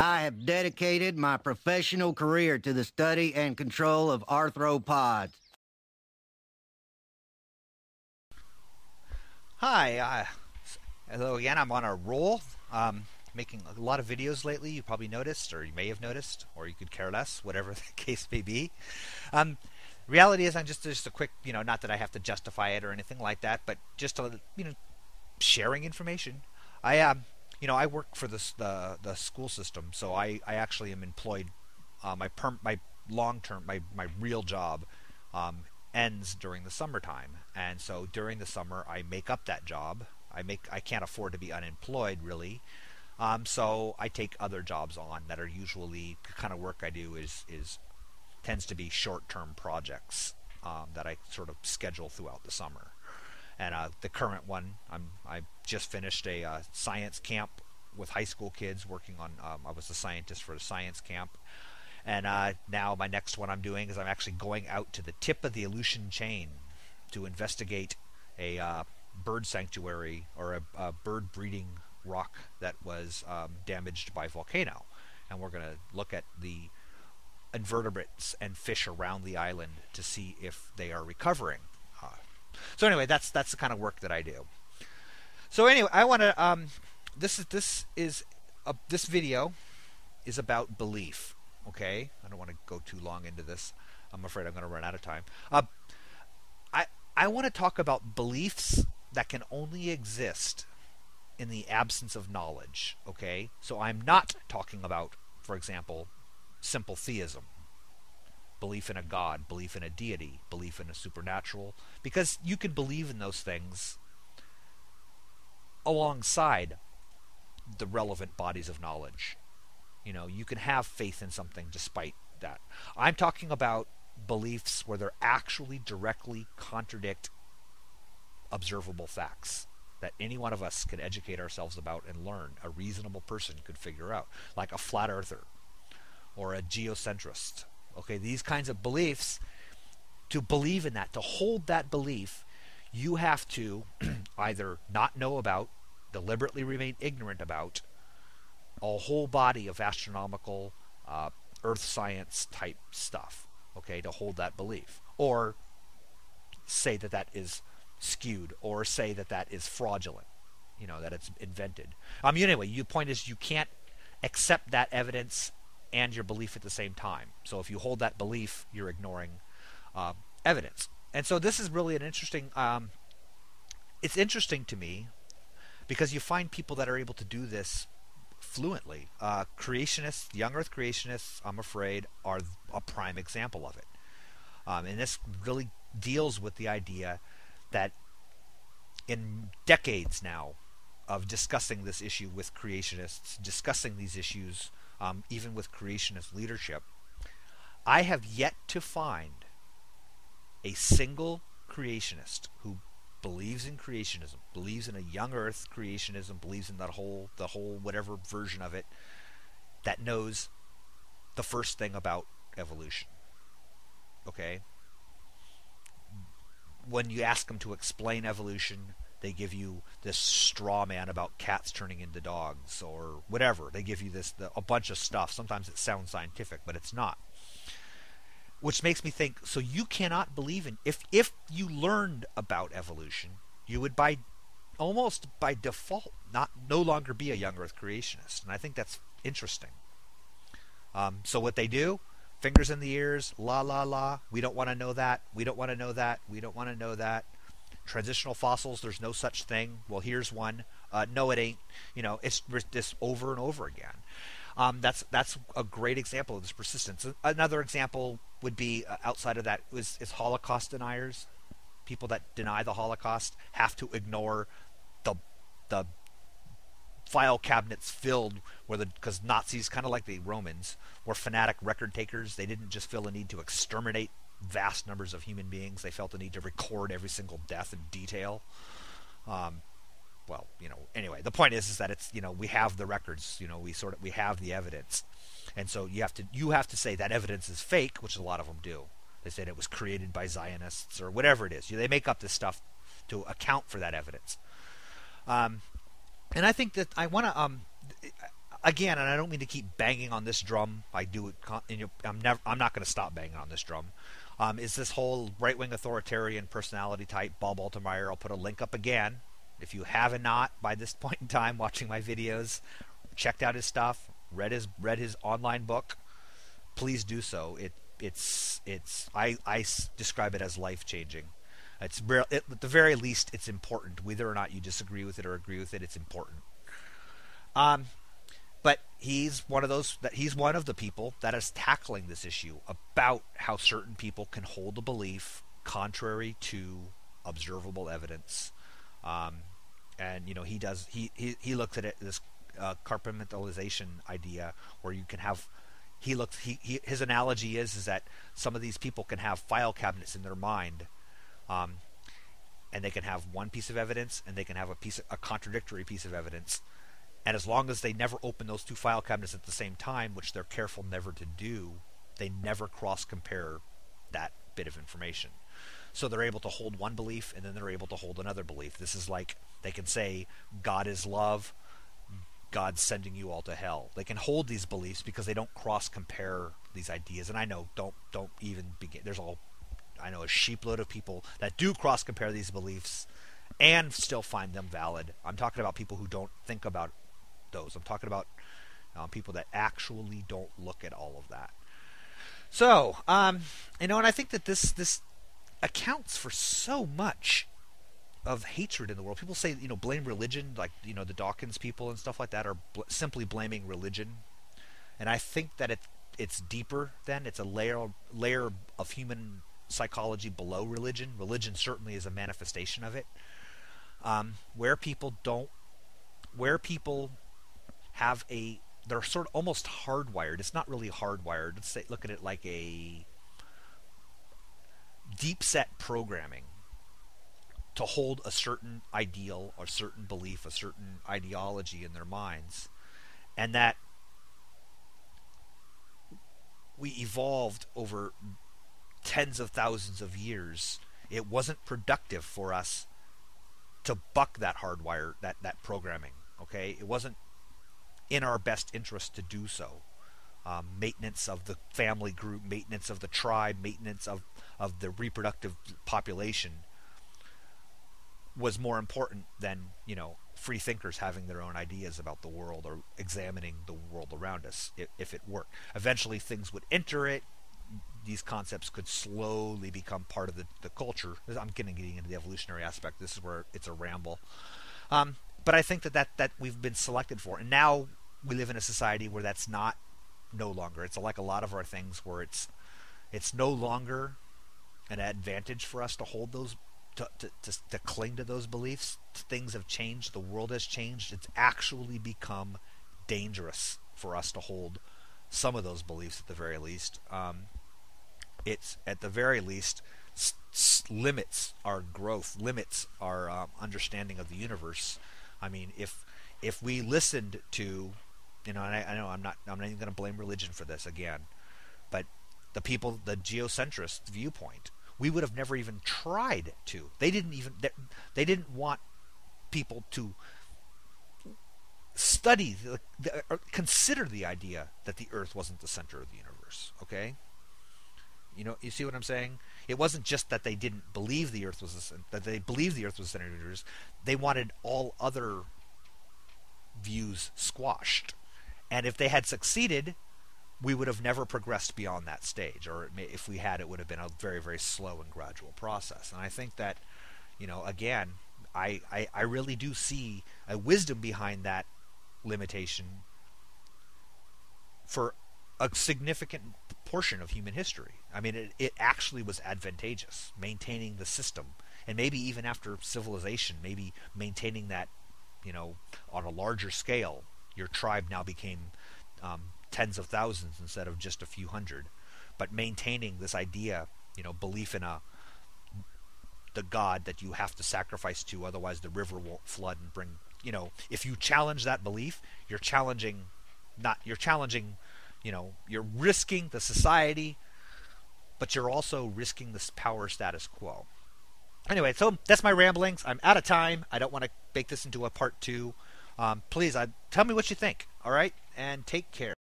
I have dedicated my professional career to the study and control of arthropods. Hi, hello again. I'm on a roll, making a lot of videos lately. You probably noticed, or you may have noticed, or you could care less, whatever the case may be. Um, Reality is, I'm just a quick, not that I have to justify it or anything like that, but just sharing information. I work for the school system, so I actually am employed. My long term my real job um, ends during the summertime, and so during the summer I make up that job. I can't afford to be unemployed really, so I take other jobs on that are usually the kind of work I do is tends to be short term projects that I sort of schedule throughout the summer. And the current one, I just finished a science camp with high school kids working on. I was the scientist for a science camp, and now my next one I'm doing is I'm actually going out to the tip of the Aleutian chain to investigate a bird sanctuary or a bird breeding rock that was damaged by volcano, and we're going to look at the invertebrates and fish around the island to see if they are recovering. So anyway, that's the kind of work that I do. So anyway, I want to this video is about belief. Okay, I don't want to go too long into this. I'm afraid I'm going to run out of time. I want to talk about beliefs that can only exist in the absence of knowledge. Okay, so I'm not talking about, for example, simple theism, belief in a god, belief in a deity, belief in a supernatural, because you can believe in those things alongside the relevant bodies of knowledge. You can have faith in something despite that. I'm talking about beliefs where they're actually directly contradict observable facts that any one of us could educate ourselves about and learn. A reasonable person could figure out, like a flat earther or a geocentrist. Okay, these kinds of beliefs, to believe in that, to hold that belief, you have to either not know about, deliberately remain ignorant about, a whole body of astronomical, earth science type stuff, okay, to hold that belief. Or say that that is skewed, or say that that is fraudulent, that it's invented. Anyway, the point is you can't accept that evidence and your belief at the same time. So if you hold that belief, you're ignoring evidence. And so this is really an interesting. It's interesting to me because you find people that are able to do this fluently. Creationists, young Earth creationists, I'm afraid, are a prime example of it. And this really deals with the idea that in decades now of discussing this issue with creationists, discussing these issues even with creationist leadership, I have yet to find a single creationist who believes in creationism, believes in a young earth creationism, believes in the whole whatever version of it, that knows the first thing about evolution. Okay? When you ask them to explain evolution, they give you this straw man about cats turning into dogs or whatever. They give you a bunch of stuff. Sometimes it sounds scientific, but it's not. Which makes me think, so you cannot believe in, if you learned about evolution, you would almost by default no longer be a young earth creationist. And I think that's interesting. So what they do, fingers in the ears, la la la, we don't want to know that, we don't want to know that, we don't want to know that. Transitional fossils, there's no such thing. Well, here's one. No, it ain't. It's this over and over again. That's a great example of this persistence. Another example would be outside of that is Holocaust deniers. People that deny the Holocaust have to ignore the file cabinets filled because Nazis, kind of like the Romans, were fanatic record takers. They didn't just feel a need to exterminate vast numbers of human beings. They felt the need to record every single death in detail. Anyway, the point is that it's, we have the records, we have the evidence. And so you have to say that evidence is fake, which a lot of them do. They said it was created by Zionists or whatever it is. They make up this stuff to account for that evidence. And I think that I want to again, and I don't mean to keep banging on this drum. I do it. I'm not going to stop banging on this drum. Is this whole right-wing authoritarian personality type, Bob Altemeyer? I'll put a link up again. If you have not by this point in time watching my videos, checked out his stuff, read his online book, please do so. I describe it as life-changing. At the very least, it's important. Whether or not you disagree with it or agree with it, it's important. But he's one of the people that is tackling this issue about how certain people can hold a belief contrary to observable evidence. And he looks at it this compartmentalization idea where you can have. His analogy is that some of these people can have file cabinets in their mind, and they can have one piece of evidence and they can have a contradictory piece of evidence. And as long as they never open those two file cabinets at the same time, which they're careful never to do, they never cross-compare that bit of information. So they're able to hold one belief, and then they're able to hold another belief. This is like they can say, God is love, God's sending you all to hell. They can hold these beliefs because they don't cross-compare these ideas. And I know, don't even begin. I know a sheepload of people that do cross-compare these beliefs and still find them valid. I'm talking about people who don't think about those. I'm talking about people that actually don't look at all of that. So, and I think that this accounts for so much of hatred in the world. People say, blame religion, like, the Dawkins people and stuff like that are simply blaming religion. And I think that it's deeper than, it's a layer of human psychology below religion. Religion certainly is a manifestation of it. Where people have they're sort of almost hardwired. It's not really hardwired. Look at it like a deep set programming to hold a certain ideal, a certain belief, a certain ideology in their minds. And that we evolved over tens of thousands of years. It wasn't productive for us to buck that hardwire, that programming. Okay, it wasn't in our best interest to do so. Maintenance of the family group, maintenance of the tribe, maintenance of the reproductive population was more important than free thinkers having their own ideas about the world or examining the world around us. If it worked, eventually things would enter it. These concepts could slowly become part of the culture. I'm getting into the evolutionary aspect. This is where it's a ramble. But I think that we've been selected for, and now we live in a society where that's no longer. It's like a lot of our things where it's no longer an advantage for us to hold those, to cling to those beliefs. Things have changed. The world has changed. It's actually become dangerous for us to hold some of those beliefs at the very least. It's at the very least limits our growth, limits our understanding of the universe. I mean, if we listened to, and I know I'm not even going to blame religion for this again, but the geocentrist viewpoint, we would have never even tried to. They didn't want people to study, or consider the idea that the Earth wasn't the center of the universe. Okay, you see what I'm saying? It wasn't just that they didn't believe the Earth was that they believed the Earth was the center of the universe. They wanted all other views squashed, and if they had succeeded, we would have never progressed beyond that stage. Or if we had, it would have been a very, very slow and gradual process. And I think that, again, I really do see a wisdom behind that limitation for a significant portion of human history. I mean, it actually was advantageous, maintaining the system. And maybe even after civilization, maybe maintaining that, on a larger scale, your tribe now became tens of thousands instead of just a few hundred. But maintaining this idea, belief in the God that you have to sacrifice to, otherwise the river won't flood and bring, if you challenge that belief, you're risking the society, but you're also risking this power status quo. Anyway, so that's my ramblings. I'm out of time. I don't want to make this into a part 2. Please, tell me what you think. All right? and take care.